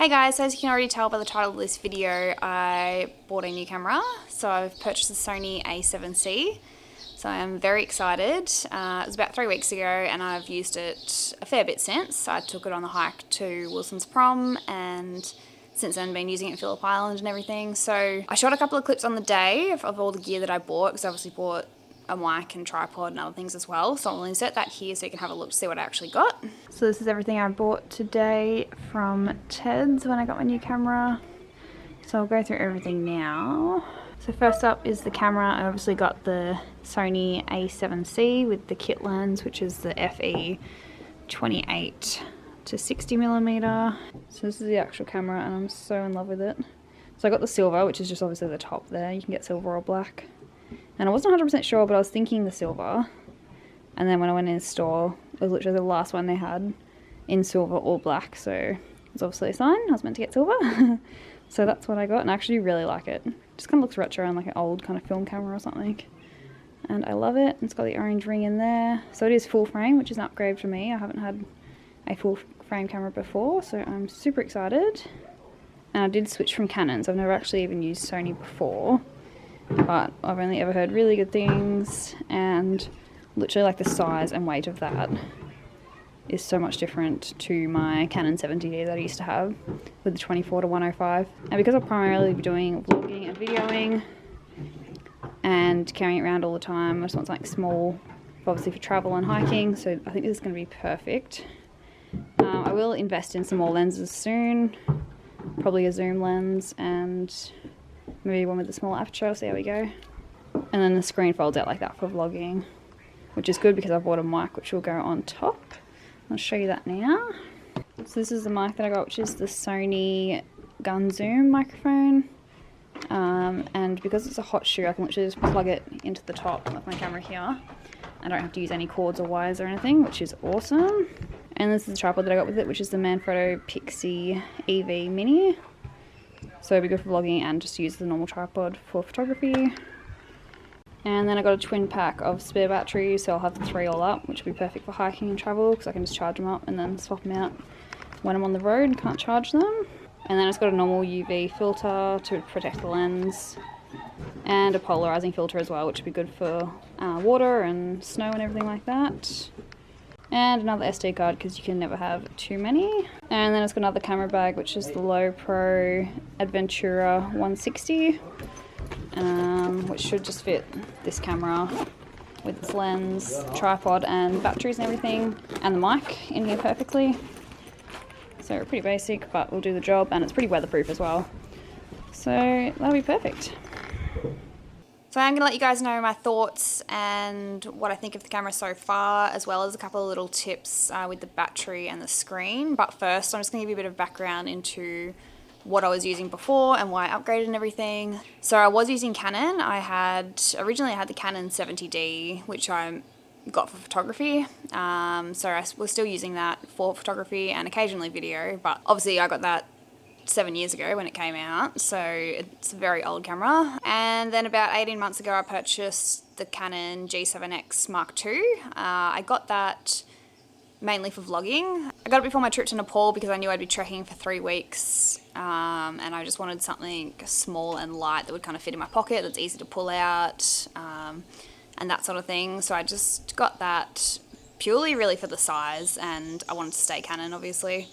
Hey guys, so as you can already tell by the title of this video, I bought a new camera. So I've purchased the Sony A7C. So I'm very excited. It was about 3 weeks ago and I've used it a fair bit since. I took it on the hike to Wilson's Prom and since then been using it in Phillip Island and everything. So I shot a couple of clips on the day of all the gear that I bought, because I obviously bought a mic and tripod and other things as well. So I'll insert that here so you can have a look to see what I actually got. So this is everything I bought today from Ted's when I got my new camera. So I'll go through everything now. So first up is the camera. I obviously got the Sony A7C with the kit lens, which is the FE 28 to 60mm. So this is the actual camera and I'm so in love with it. So I got the silver, which is just obviously the top there. You can get silver or black. And I wasn't 100% sure, but I was thinking the silver. And then when I went in the store, it was literally the last one they had in silver or black. So it was obviously a sign. I was meant to get silver. So that's what I got, and I actually really like it. Just kind of looks retro and like an old kind of film camera or something. And I love it. It's got the orange ring in there. So it is full frame, which is an upgrade for me. I haven't had a full frame camera before, so I'm super excited. And I did switch from Canons. I've never actually even used Sony before, but I've only ever heard really good things, and literally like the size and weight of that is so much different to my Canon 70D that I used to have with the 24-105. And because I'll primarily be doing vlogging and videoing and carrying it around all the time, I just want something small, obviously for travel and hiking, so I think this is going to be perfect. I will invest in some more lenses soon, probably a zoom lens and maybe one with a small aperture. I'll see how we go. And then the screen folds out like that for vlogging, which is good because I bought a mic which will go on top. I'll show you that now. So this is the mic that I got, which is the Sony Gun Zoom microphone. And because it's a hot shoe, I can literally just plug it into the top of my camera here. I don't have to use any cords or wires or anything, which is awesome. And this is the tripod that I got with it, which is the Manfrotto Pixie EV Mini. So it'll be good for vlogging and just use the normal tripod for photography. And then I got a twin pack of spare batteries, so I'll have the 3 all up, which will be perfect for hiking and travel because I can just charge them up and then swap them out when I'm on the road and can't charge them. And then it's got a normal UV filter to protect the lens and a polarizing filter as well, which would be good for water and snow and everything like that. And another SD card because you can never have too many. And then it's got another camera bag, which is the Lowepro Adventura 160, which should just fit this camera with its lens, tripod and batteries and everything, and the mic in here perfectly. So pretty basic, but will do the job, and it's pretty weatherproof as well. So that'll be perfect. So I'm going to let you guys know my thoughts and what I think of the camera so far, as well as a couple of little tips with the battery and the screen. But first, I'm just going to give you a bit of background into what I was using before and why I upgraded and everything. So I was using Canon. Originally I had the Canon 70D, which I got for photography. So I was still using that for photography and occasionally video, but obviously I got that 7 years ago when it came out, so it's a very old camera. And then about 18 months ago I purchased the Canon G7X Mark II. I got that mainly for vlogging. I got it before my trip to Nepal because I knew I'd be trekking for 3 weeks, and I just wanted something small and light that would kind of fit in my pocket, that's easy to pull out, and that sort of thing. So I just got that purely really for the size, and I wanted to stay Canon obviously.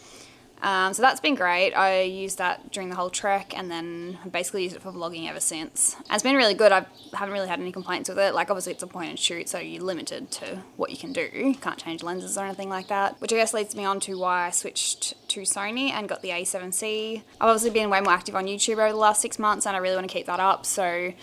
So that's been great. I used that during the whole trek and then basically used it for vlogging ever since. And it's been really good. I haven't really had any complaints with it. Like obviously it's a point and shoot, so you're limited to what you can do. You can't change lenses or anything like that. Which I guess leads me on to why I switched to Sony and got the A7C. I've obviously been way more active on YouTube over the last 6 months and I really want to keep that up. So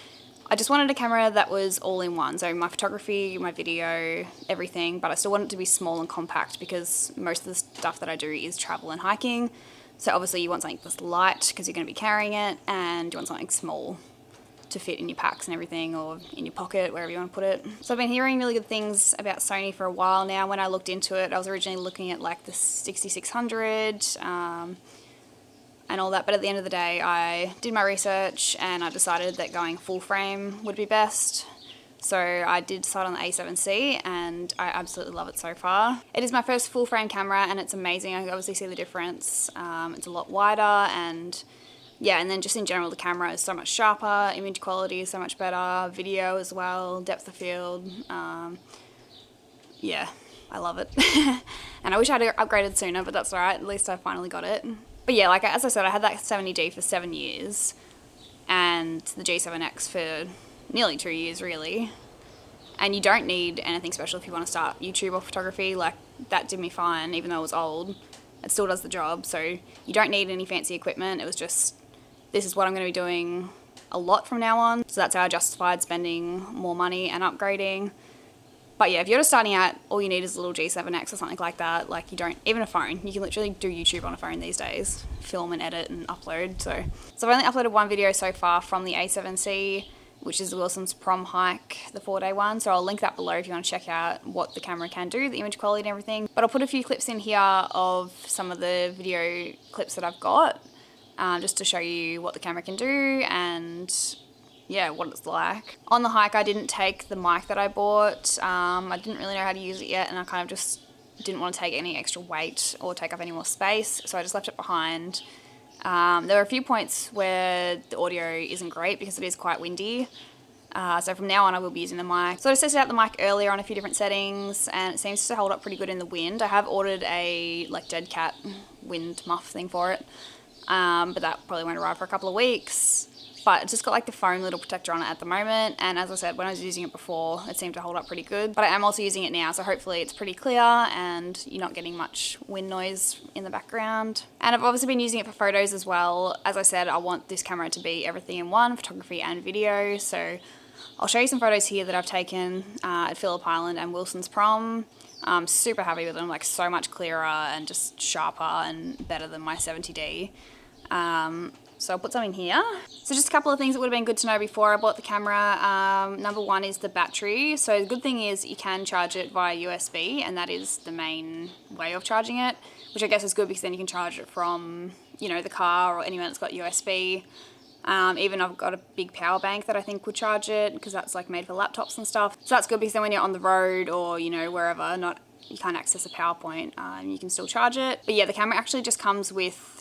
I just wanted a camera that was all in one, so my photography, my video, everything, but I still want it to be small and compact because most of the stuff that I do is travel and hiking. So obviously you want something that's light because you're going to be carrying it, and you want something small to fit in your packs and everything, or in your pocket, wherever you want to put it. So I've been hearing really good things about Sony for a while now. When I looked into it, I was originally looking at like the 6600, and all that, but at the end of the day I did my research and I decided that going full frame would be best. So I did decide on the A7C and I absolutely love it so far. It is my first full frame camera and it's amazing. I can obviously see the difference. It's a lot wider and yeah, and then just in general the camera is so much sharper, image quality is so much better, video as well, depth of field. Yeah, I love it. And I wish I'd upgraded sooner, but that's alright, at least I finally got it. But yeah, like as I said, I had that 70D for 7 years and the G7X for nearly 2 years really. And you don't need anything special if you want to start YouTube or photography. Like that did me fine, even though it was old. It still does the job, so you don't need any fancy equipment. It was just, this is what I'm going to be doing a lot from now on. So that's how I justified spending more money and upgrading. But yeah, if you're just starting out, all you need is a little G7X or something like that. Like you don't, even a phone, you can literally do YouTube on a phone these days. Film and edit and upload. So I've only uploaded one video so far from the A7C, which is the Wilson's Prom hike, the 4-day one. So I'll link that below if you want to check out what the camera can do, the image quality and everything. But I'll put a few clips in here of some of the video clips that I've got, just to show you what the camera can do and yeah, what it's like. On the hike, I didn't take the mic that I bought. I didn't really know how to use it yet and I kind of just didn't want to take any extra weight or take up any more space. So I just left it behind. There are a few points where the audio isn't great because it is quite windy. So from now on I will be using the mic. So I tested out the mic earlier on a few different settings and it seems to hold up pretty good in the wind. I have ordered a like dead cat wind muff thing for it, but that probably won't arrive for a couple of weeks. But it's just got like the foam little protector on it at the moment. And as I said, when I was using it before, it seemed to hold up pretty good. But I am also using it now, so hopefully it's pretty clear and you're not getting much wind noise in the background. And I've obviously been using it for photos as well. As I said, I want this camera to be everything in one, photography and video. So I'll show you some photos here that I've taken at Phillip Island and Wilson's Prom. I'm super happy with them, like so much clearer and just sharper and better than my 70D. So I'll put some in here. So just a couple of things that would have been good to know before I bought the camera. Number one is the battery. So the good thing is you can charge it via USB and that is the main way of charging it, which I guess is good because then you can charge it from, you know, the car or anywhere that's got USB. Even I've got a big power bank that I think would charge it because that's like made for laptops and stuff. So that's good because then when you're on the road or, you know, wherever, you can't access a power point, you can still charge it. But yeah, the camera actually just comes with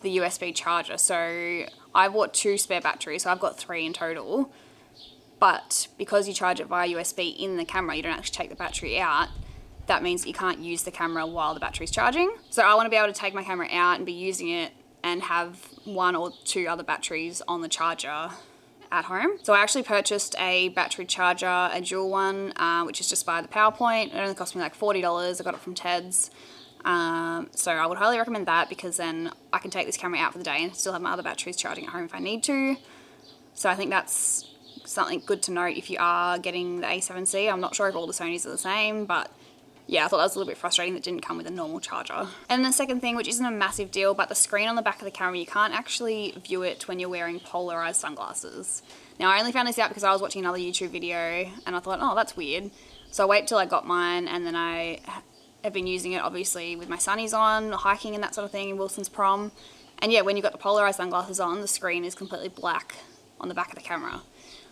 the USB charger. So I bought 2 spare batteries, so I've got 3 in total. But because you charge it via USB in the camera, you don't actually take the battery out. That means that you can't use the camera while the battery's charging. So I want to be able to take my camera out and be using it and have 1 or 2 other batteries on the charger at home. So I actually purchased a battery charger, a dual one, which is just by the PowerPoint. It only cost me like $40. I got it from Ted's. So I would highly recommend that because then I can take this camera out for the day and still have my other batteries charging at home if I need to. So I think that's something good to note if you are getting the A7C. I'm not sure if all the Sonys are the same, but yeah, I thought that was a little bit frustrating that it didn't come with a normal charger. And the second thing, which isn't a massive deal, but the screen on the back of the camera, you can't actually view it when you're wearing polarized sunglasses. Now I only found this out because I was watching another YouTube video and I thought, oh, that's weird. So I waited till I got mine and then I've been using it obviously with my sunnies on, hiking and that sort of thing in Wilson's Prom. And yeah, when you've got the polarized sunglasses on, the screen is completely black on the back of the camera.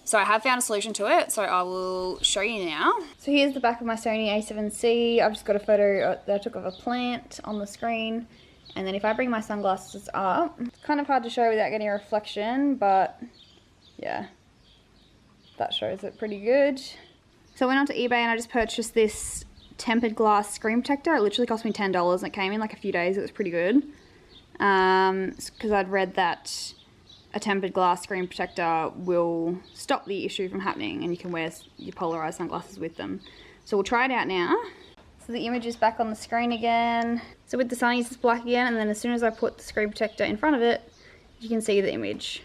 So I have found a solution to it, so I will show you now. So here's the back of my Sony a7C. I've just got a photo that I took of a plant on the screen. And then if I bring my sunglasses up, it's kind of hard to show without getting a reflection, but yeah, that shows it pretty good. So I went onto eBay and I just purchased this tempered glass screen protector. It literally cost me $10 and it came in like a few days. It was pretty good. Because I'd read that a tempered glass screen protector will stop the issue from happening and you can wear your polarized sunglasses with them. So we'll try it out now. So the image is back on the screen again. So with the sunnies it's black again, and then as soon as I put the screen protector in front of it, you can see the image.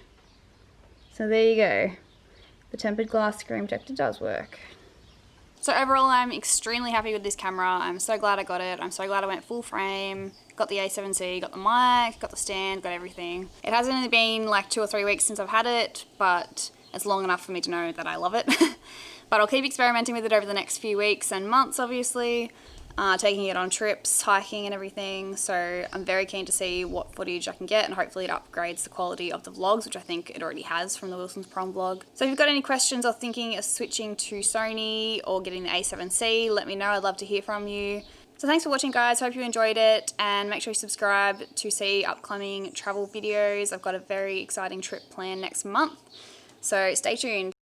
So there you go. The tempered glass screen protector does work. So overall, I'm extremely happy with this camera. I'm so glad I got it. I'm so glad I went full frame, got the A7C, got the mic, got the stand, got everything. It has only been like 2 or 3 weeks since I've had it, but it's long enough for me to know that I love it. But I'll keep experimenting with it over the next few weeks and months, obviously. taking it on trips, hiking and everything. So I'm very keen to see what footage I can get, and hopefully it upgrades the quality of the vlogs, which I think it already has from the Wilson's Prom vlog. So if you've got any questions or thinking of switching to Sony or getting the A7C, let me know. I'd love to hear from you. So thanks for watching, guys. Hope you enjoyed it, and make sure you subscribe to see upcoming travel videos. I've got a very exciting trip planned next month, so stay tuned.